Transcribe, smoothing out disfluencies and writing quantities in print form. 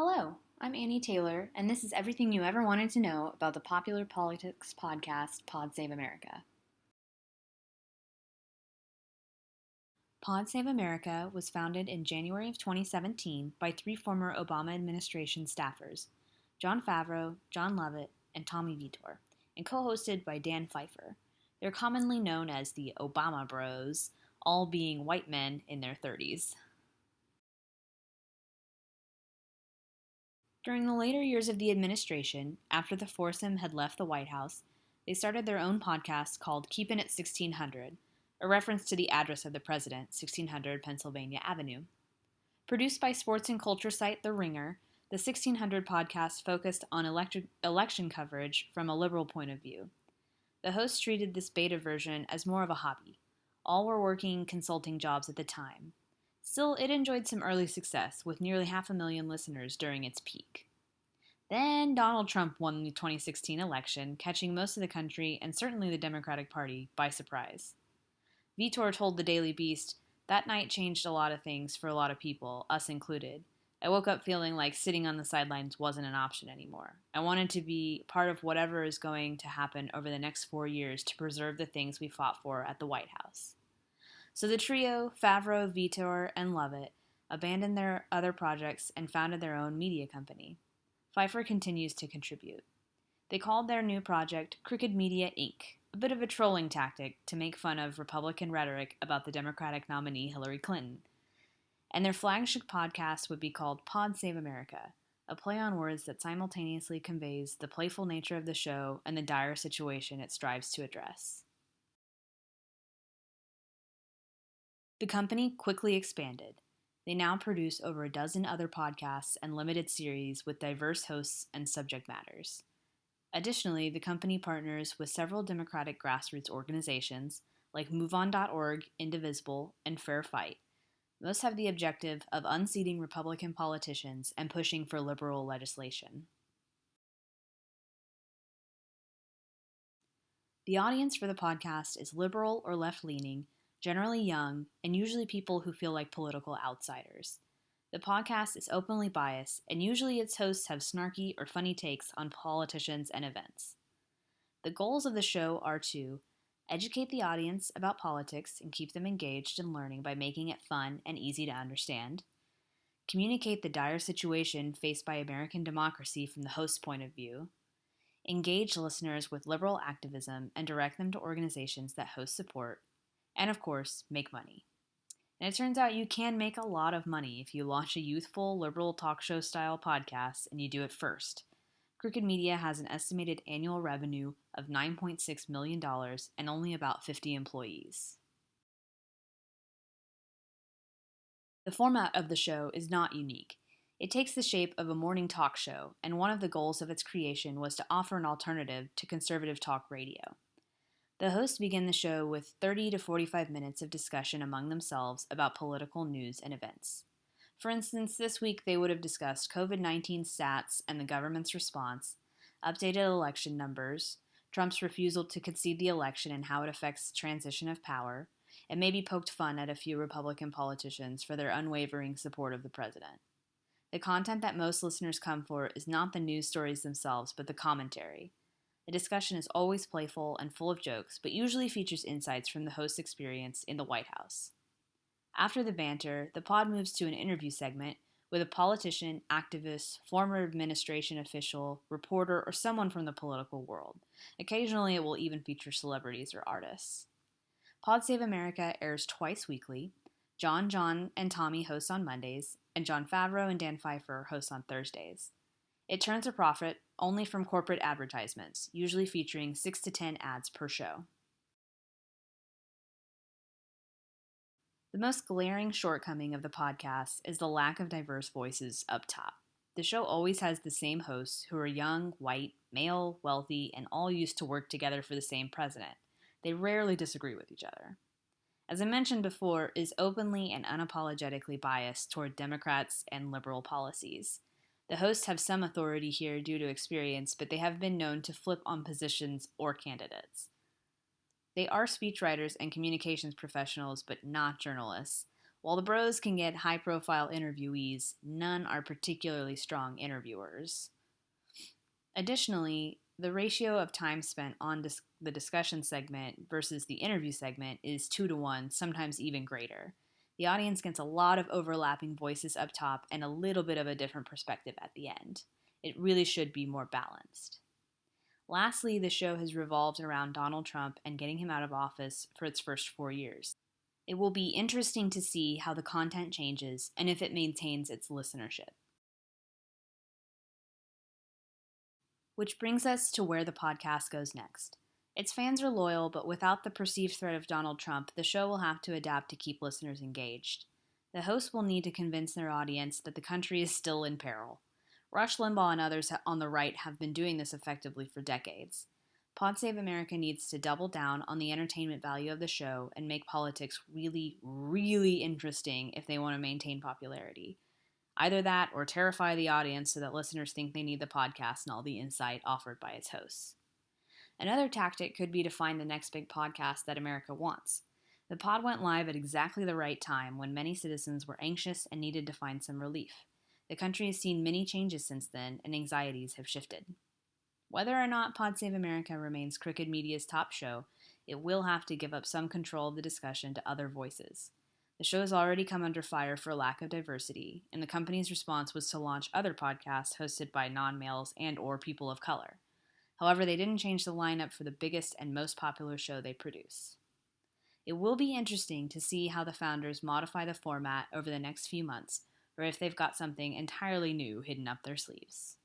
Hello, I'm Annie Taylor, and this is everything you ever wanted to know about the popular politics podcast Pod Save America. Pod Save America was founded in January of 2017 by three former Obama administration staffers, Jon Favreau, Jon Lovett, and Tommy Vitor, and co-hosted by Dan Pfeiffer. They're commonly known as the Obama Bros, all being white men in their 30s. During the later years of the administration, after the foursome had left the White House, they started their own podcast called Keepin' It 1600, a reference to the address of the president, 1600 Pennsylvania Avenue. Produced by sports and culture site The Ringer, the 1600 podcast focused on election coverage from a liberal point of view. The hosts treated this beta version as more of a hobby. All were working consulting jobs at the time. Still, it enjoyed some early success, with nearly 500,000 listeners during its peak. Then Donald Trump won the 2016 election, catching most of the country, and certainly the Democratic Party, by surprise. Vitor told the Daily Beast, "That night changed a lot of things for a lot of people, us included. I woke up feeling like sitting on the sidelines wasn't an option anymore. I wanted to be part of whatever is going to happen over the next 4 years to preserve the things we fought for at the White House." So the trio, Favreau, Vitor, and Lovett, abandoned their other projects and founded their own media company. Pfeiffer continues to contribute. They called their new project Crooked Media Inc., a bit of a trolling tactic to make fun of Republican rhetoric about the Democratic nominee Hillary Clinton. And their flagship podcast would be called Pod Save America, a play on words that simultaneously conveys the playful nature of the show and the dire situation it strives to address. The company quickly expanded. They now produce over a dozen other podcasts and limited series with diverse hosts and subject matters. Additionally, the company partners with several Democratic grassroots organizations like MoveOn.org, Indivisible, and Fair Fight. Most have the objective of unseating Republican politicians and pushing for liberal legislation. The audience for the podcast is liberal or left-leaning, generally young, and usually people who feel like political outsiders. The podcast is openly biased, and usually its hosts have snarky or funny takes on politicians and events. The goals of the show are to educate the audience about politics and keep them engaged in learning by making it fun and easy to understand, communicate the dire situation faced by American democracy from the host's point of view, engage listeners with liberal activism and direct them to organizations that hosts support, and of course, make money. And it turns out you can make a lot of money if you launch a youthful, liberal talk show style podcast and you do it first. Crooked Media has an estimated annual revenue of $9.6 million and only about 50 employees. The format of the show is not unique. It takes the shape of a morning talk show, and one of the goals of its creation was to offer an alternative to conservative talk radio. The hosts begin the show with 30 to 45 minutes of discussion among themselves about political news and events. For instance, this week they would have discussed COVID-19 stats and the government's response, updated election numbers, Trump's refusal to concede the election and how it affects transition of power, and maybe poked fun at a few Republican politicians for their unwavering support of the president. The content that most listeners come for is not the news stories themselves, but the commentary. The discussion is always playful and full of jokes, but usually features insights from the host's experience in the White House. After the banter, the pod moves to an interview segment with a politician, activist, former administration official, reporter, or someone from the political world. Occasionally, it will even feature celebrities or artists. Pod Save America airs twice weekly. John, and Tommy host on Mondays, and Jon Favreau and Dan Pfeiffer host on Thursdays. It turns a profit only from corporate advertisements, usually featuring 6 to 10 ads per show. The most glaring shortcoming of the podcast is the lack of diverse voices up top. The show always has the same hosts who are young, white, male, wealthy, and all used to work together for the same president. They rarely disagree with each other. As I mentioned before, is openly and unapologetically biased toward Democrats and liberal policies. The hosts have some authority here due to experience, but they have been known to flip on positions or candidates. They are speechwriters and communications professionals, but not journalists. While the bros can get high-profile interviewees, none are particularly strong interviewers. Additionally, the ratio of time spent on the discussion segment versus the interview segment is 2-to-1, sometimes even greater. The audience gets a lot of overlapping voices up top and a little bit of a different perspective at the end. It really should be more balanced. Lastly, the show has revolved around Donald Trump and getting him out of office for its first 4 years. It will be interesting to see how the content changes and if it maintains its listenership. Which brings us to where the podcast goes next. Its fans are loyal, but without the perceived threat of Donald Trump, the show will have to adapt to keep listeners engaged. The hosts will need to convince their audience that the country is still in peril. Rush Limbaugh and others on the right have been doing this effectively for decades. Pod Save America needs to double down on the entertainment value of the show and make politics really, really interesting if they want to maintain popularity. Either that or terrify the audience so that listeners think they need the podcast and all the insight offered by its hosts. Another tactic could be to find the next big podcast that America wants. The pod went live at exactly the right time when many citizens were anxious and needed to find some relief. The country has seen many changes since then, and anxieties have shifted. Whether or not Pod Save America remains Crooked Media's top show, it will have to give up some control of the discussion to other voices. The show has already come under fire for lack of diversity, and the company's response was to launch other podcasts hosted by non-males and/or people of color. However, they didn't change the lineup for the biggest and most popular show they produce. It will be interesting to see how the founders modify the format over the next few months, or if they've got something entirely new hidden up their sleeves.